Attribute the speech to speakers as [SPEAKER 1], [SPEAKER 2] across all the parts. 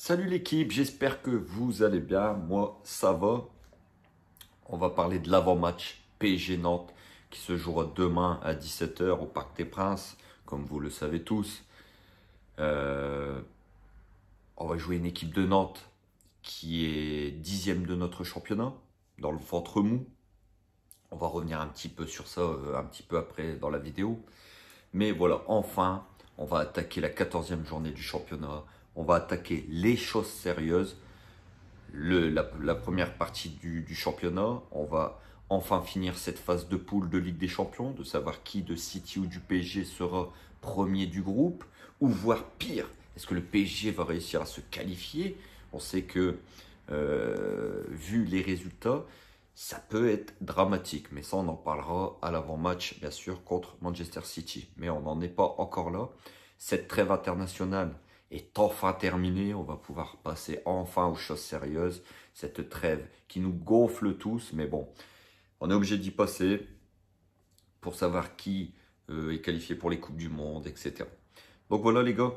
[SPEAKER 1] Salut l'équipe, j'espère que vous allez bien. Moi, ça va. On va parler de l'avant-match PSG Nantes qui se jouera demain à 17 h au Parc des Princes, comme vous le savez tous. Euh, on va jouer une équipe de Nantes qui est 10e de notre championnat, dans le ventre mou. On va revenir un petit peu sur ça un petit peu après dans la vidéo. Mais voilà, enfin, on va attaquer la 14e journée du championnat. On va attaquer les choses sérieuses. La première partie du championnat. On va enfin finir cette phase de poule de Ligue des Champions, de savoir qui de City ou du PSG sera premier du groupe, ou voire pire, est-ce que le PSG va réussir à se qualifier? On sait que, vu les résultats, ça peut être dramatique, mais ça on en parlera à l'avant-match, bien sûr, contre Manchester City. Mais on n'en est pas encore là. Cette trêve internationale est enfin terminée. On va pouvoir passer enfin aux choses sérieuses. Cette trêve qui nous gonfle tous, mais bon, on est obligé d'y passer pour savoir qui est qualifié pour les Coupes du Monde, etc. Donc voilà les gars,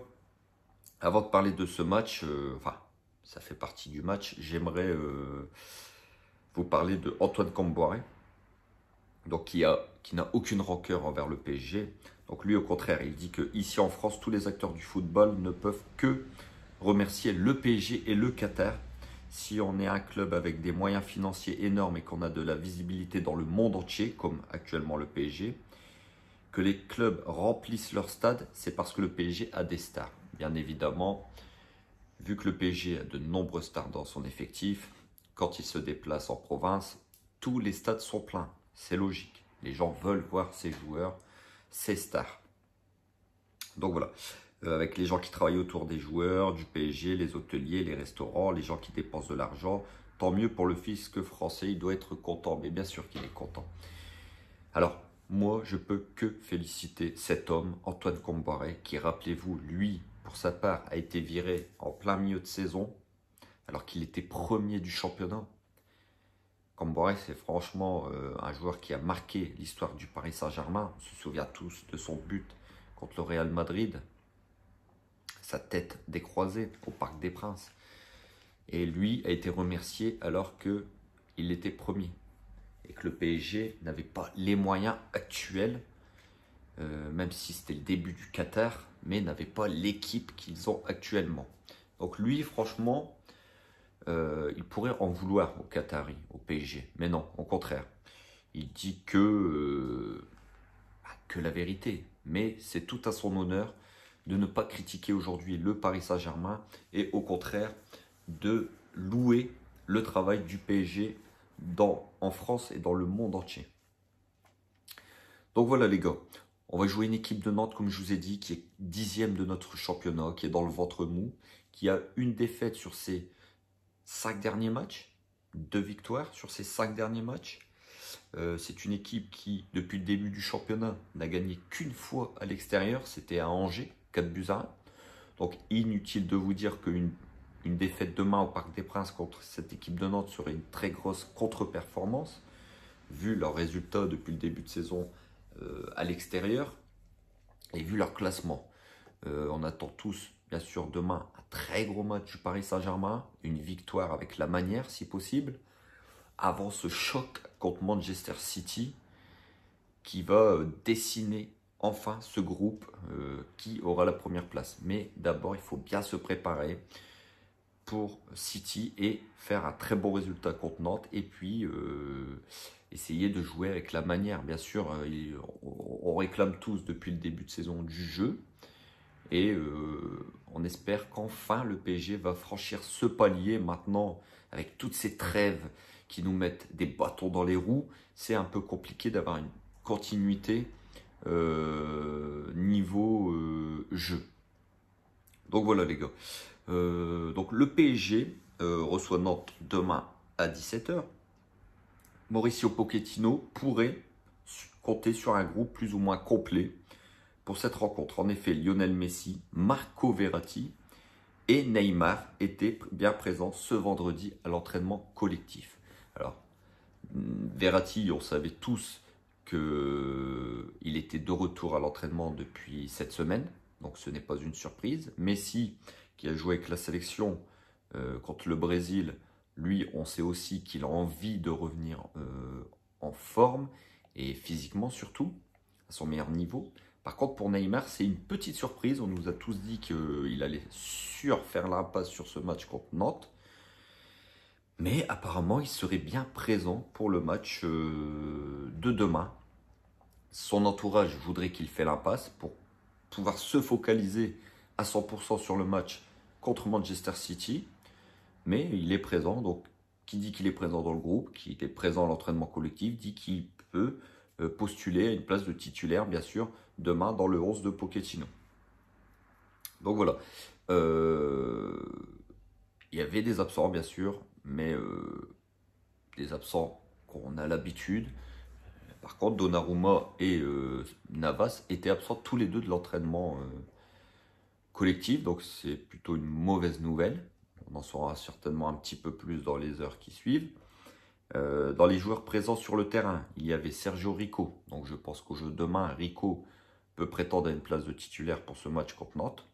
[SPEAKER 1] avant de parler de ce match, enfin, ça fait partie du match, j'aimerais vous parler de Antoine Kombouaré, donc qui n'a aucune rancœur envers le PSG. Donc lui, au contraire, il dit que ici en France, tous les acteurs du football ne peuvent que remercier le PSG et le Qatar. Si on est un club avec des moyens financiers énormes et qu'on a de la visibilité dans le monde entier, comme actuellement le PSG, que les clubs remplissent leur stade, c'est parce que le PSG a des stars. Bien évidemment, vu que le PSG a de nombreux stars dans son effectif, quand il se déplace en province, tous les stades sont pleins. C'est logique. Les gens veulent voir ces joueurs, ces stars. Donc voilà, avec les gens qui travaillent autour des joueurs, du PSG, les hôteliers, les restaurants, les gens qui dépensent de l'argent, tant mieux pour le fisc français, il doit être content, mais bien sûr qu'il est content. Alors, moi, je peux que féliciter cet homme, Antoine Kombouaré, qui, rappelez-vous, lui, pour sa part, a été viré en plein milieu de saison, alors qu'il était premier du championnat. Kombouaré, c'est franchement un joueur qui a marqué l'histoire du Paris Saint-Germain. On se souvient tous de son but contre le Real Madrid. Sa tête décroisée au Parc des Princes. Et lui a été remercié alors qu'il était premier. Et que le PSG n'avait pas les moyens actuels, même si c'était le début du Qatar, mais n'avait pas l'équipe qu'ils ont actuellement. Donc lui, franchement, il pourrait en vouloir au Qatari, au PSG. Mais non, au contraire. Il dit que la vérité. Mais c'est tout à son honneur de ne pas critiquer aujourd'hui le Paris Saint-Germain et au contraire de louer le travail du PSG en France et dans le monde entier. Donc voilà les gars, on va jouer une équipe de Nantes, comme je vous ai dit, qui est 10e de notre championnat, qui est dans le ventre mou, qui a une défaite sur ses 5 derniers matchs, 2 victoires sur ses 5 derniers matchs. C'est une équipe qui, depuis le début du championnat, n'a gagné qu'une fois à l'extérieur, c'était à Angers, 4-1. Donc inutile de vous dire qu'une défaite demain au Parc des Princes contre cette équipe de Nantes serait une très grosse contre-performance, vu leurs résultats depuis le début de saison à l'extérieur et vu leur classement. On attend tous, bien sûr, demain un très gros match du Paris Saint-Germain, une victoire avec la manière si possible, avant ce choc contre Manchester City qui va dessiner enfin ce groupe qui aura la première place. Mais d'abord, il faut bien se préparer pour City et faire un très bon résultat contre Nantes et puis essayer de jouer avec la manière. Bien sûr, on réclame tous depuis le début de saison du jeu et on espère qu'enfin le PSG va franchir ce palier maintenant avec toutes ces trêves qui nous mettent des bâtons dans les roues. C'est un peu compliqué d'avoir une continuité niveau jeu. Donc voilà les gars. Donc le PSG reçoit Nantes demain à 17 h. Mauricio Pochettino pourrait compter sur un groupe plus ou moins complet pour cette rencontre. En effet, Lionel Messi, Marco Verratti et Neymar étaient bien présents ce vendredi à l'entraînement collectif. Alors, Verratti, on savait tous qu'il était de retour à l'entraînement depuis cette semaine, donc ce n'est pas une surprise. Messi, qui a joué avec la sélection, contre le Brésil, lui, on sait aussi qu'il a envie de revenir en forme et physiquement surtout, à son meilleur niveau. Par contre, pour Neymar, c'est une petite surprise. On nous a tous dit qu'il allait faire l'impasse sur ce match contre Nantes. Mais apparemment, il serait bien présent pour le match de demain. Son entourage voudrait qu'il fasse l'impasse pour pouvoir se focaliser à 100% sur le match contre Manchester City. Mais il est présent, donc qui dit qu'il est présent dans le groupe, qui est présent à l'entraînement collectif, dit qu'il peut postuler à une place de titulaire, bien sûr, demain dans le 11 de Pochettino. Donc voilà. Il y avait des absents, bien sûr, mais des absents qu'on a l'habitude. Par contre, Donnarumma et Navas étaient absents tous les deux de l'entraînement collectif, donc c'est plutôt une mauvaise nouvelle. On en saura certainement un petit peu plus dans les heures qui suivent. Dans les joueurs présents sur le terrain, il y avait Sergio Rico. Donc je pense qu'au jeu de demain, Rico peut prétendre à une place de titulaire pour ce match contre Nantes.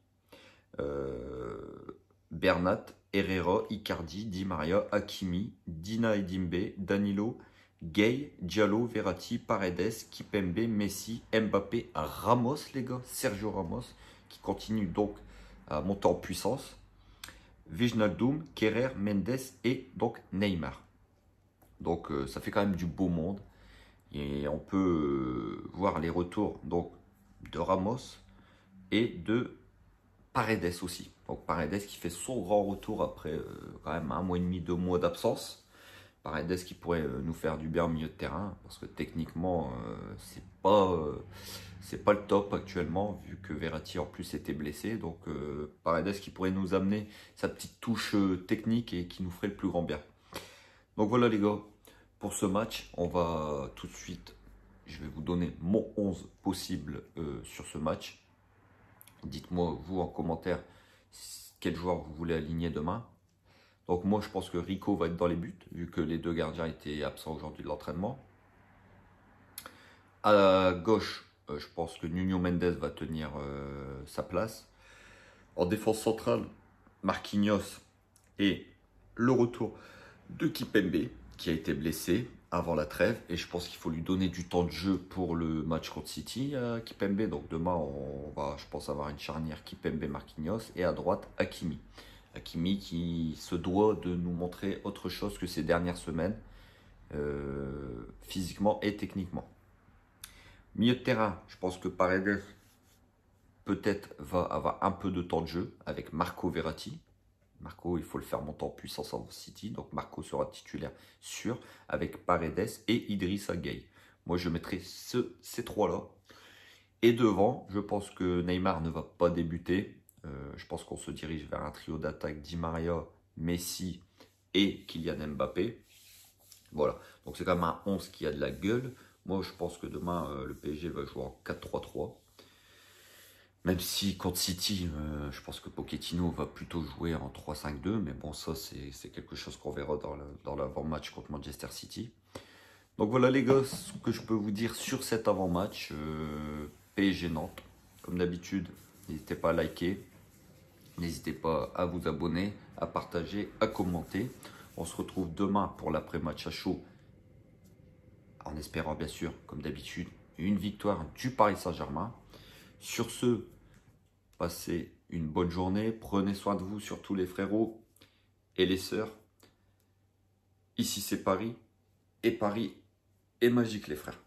[SPEAKER 1] Bernat, Herrera, Icardi, Di Maria, Hakimi, Dina Edimbe, Danilo, Gay, Diallo, Verratti, Paredes, Kipembe, Messi, Mbappé, Ramos, les gars, Sergio Ramos, qui continue donc à monter en puissance. Wijnaldum, Kerrer, Mendes et donc Neymar. Donc ça fait quand même du beau monde. Et on peut voir les retours donc, de Ramos et de Paredes aussi. Donc Paredes qui fait son grand retour après quand même 1 mois et demi, 2 mois d'absence. Paredes qui pourrait nous faire du bien au milieu de terrain. Parce que techniquement, c'est pas le top actuellement, vu que Verratti en plus était blessé. Donc Paredes qui pourrait nous amener sa petite touche technique et qui nous ferait le plus grand bien. Donc voilà les gars, pour ce match, on va tout de suite, je vais vous donner mon 11 possible sur ce match. Dites-moi vous en commentaire quel joueur vous voulez aligner demain. Donc moi je pense que Rico va être dans les buts, vu que les 2 gardiens étaient absents aujourd'hui de l'entraînement. À gauche, je pense que Nuno Mendes va tenir sa place. En défense centrale, Marquinhos et le retour de Kipembe, qui a été blessé avant la trêve. Et je pense qu'il faut lui donner du temps de jeu pour le match contre City, Kipembe. Donc demain, on va, je pense, avoir une charnière Kipembe-Marquinhos. Et à droite, Hakimi. Hakimi qui se doit de nous montrer autre chose que ces dernières semaines, physiquement et techniquement. Milieu de terrain, je pense que Paredes peut-être va avoir un peu de temps de jeu avec Marco Verratti. Marco, il faut le faire monter en puissance en City. Donc Marco sera titulaire sûr avec Paredes et Idrissa Gueye. Moi, je mettrai ces 3-là. Et devant, je pense que Neymar ne va pas débuter. Je pense qu'on se dirige vers un trio d'attaque Di Maria, Messi et Kylian Mbappé. Voilà. Donc c'est quand même un 11 qui a de la gueule. Moi, je pense que demain, le PSG va jouer en 4-3-3. Même si contre City, je pense que Pochettino va plutôt jouer en 3-5-2. Mais bon, ça, c'est quelque chose qu'on verra dans l'avant-match contre Manchester City. Donc voilà les gars, ce que je peux vous dire sur cet avant-match. PSG Nantes. Comme d'habitude, n'hésitez pas à liker. N'hésitez pas à vous abonner, à partager, à commenter. On se retrouve demain pour l'après-match à chaud. En espérant bien sûr, comme d'habitude, une victoire du Paris Saint-Germain. Sur ce, passez une bonne journée. Prenez soin de vous, surtout les frérots et les sœurs. Ici, c'est Paris. Et Paris est magique, les frères.